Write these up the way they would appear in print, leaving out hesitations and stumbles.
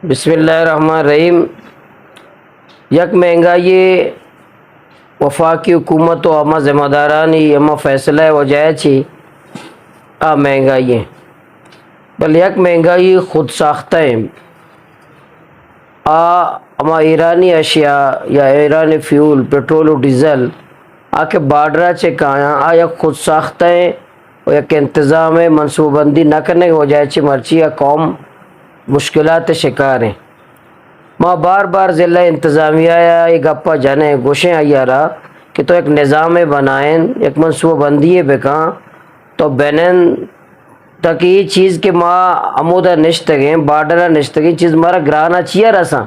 بسم اللہ الرحمن الرحیم۔ یک مہنگائی وفاقی حکومت و اما ذمہ دارانی اما فیصلہ وجہ چی مہنگائی ہے، بل یک مہنگائی خود ساختہ ہے۔ اما ایرانی اشیاء یا ایرانی فیول پیٹرول و ڈیزل کے بارڈر چے کہاں یک خود ساختہ ہے اور یک انتظام ہے، منصوبہ بندی نہ کرنے کی وجہ چی مرچی قوم مشکلات شکار ہیں۔ ماں بار بار ضلع انتظامیہ یا یہ گپا جانے گوشیں آیا رہا کہ تو ایک نظام بنائیں، ایک منصوبہ بندی بکاں تو بینن تک یہ چیز کہ ماں عمودہ نشتگیں بارڈرہ نشتگیں چیز مارا گرانا چیا رساں،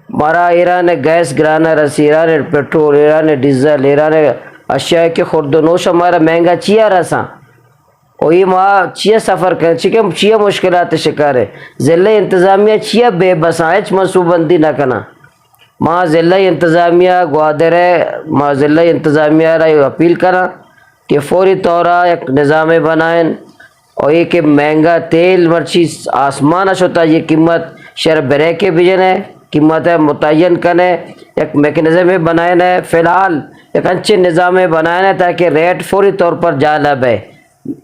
مارا ایران گیس گرانا رسی، ایران پیٹرول، ایران ڈیزل، ایران اشیاء کے خورد و نوش ہمارا مہنگا چیا رساں، اور یہ ماں چیا سفر کر چکے چیا مشکلات شکار ہے۔ ضلع انتظامیہ چیا بے بساں اچ منصوبہ بندی نہ کنا، ماں ضلع انتظامیہ گوادر ہے، ماں ضلع انتظامیہ را اپیل کرا کہ فوری طورہ ایک نظام بنائیں اور یہ کہ مہنگا تیل مرچی آسمان ہوتا یہ قیمت شہر بریکے بھیجنے قیمت متعین کرنے ایک میکنزم بنائیں ہے، فی الحال ایک اچھے نظام بنائیں ہے تاکہ ریٹ فوری طور پر جالب ہے،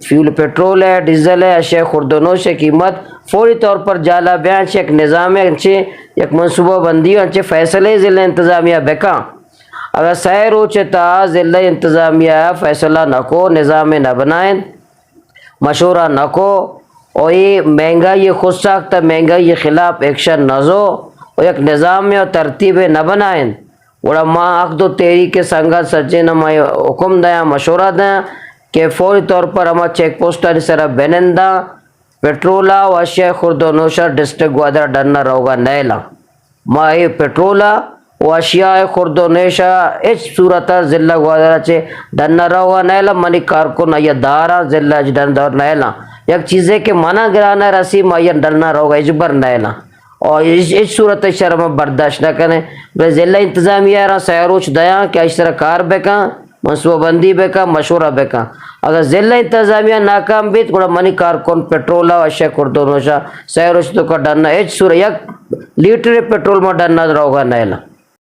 فیول پیٹرول ہے، ڈیزل ہے، اشیاء خوردونوش ہے، قیمت فوری طور پر جالا بیان سے ایک نظام ہے، اچھے ایک منصوبہ بندی اچھے فیصلے ضلع انتظامیہ بکاں۔ اگر سیر اوچتا ضلع انتظامیہ فیصلہ نہ کو، نظام نہ بنائیں، مشورہ نہ کو، اور یہ مہنگائی خود ساختہ مہنگائی کے خلاف ایکشن نہ زو اور ایک نظام اور ترتیب نہ بنائیں، بڑا ماں عقد و تحریک سنگت سچے نہ حکم دیا مشورہ دیں کہ فوری طور پر ہما چیک پوسٹر سرا بینندہ پیٹرولا و اشیاء خورد و نوشہ ڈسٹرکٹ گوادر ڈرنا روگا نیلا ما یہ پیٹرولا و اشیاء خورد و نوشہ اچ صورتا ضلع گوادر چے ڈرنا روگا نیلا منی کارکن یا دارا ضلع ڈرنا نیلا یک چیزیں کہ منع گرانا رسی ما یہ ڈرنا روگا اجبر نیلا اور اس صورت شرم برداشت نہ کریں۔ ضلع انتظامیہ را سیروچ دیاں کہ اس طرح کار بکاں، منصوبہ بندی بکا، مشورہ بکا۔ اگر ضلع انتظامیہ ناکام بیت گوڑا منی کارکن پیٹرولا و اشیاء خوردونوشا سیروچ تو کا ڈرنا ایچ سورہ یک لیٹر پیٹرول میں ڈرنا روگا نیلا۔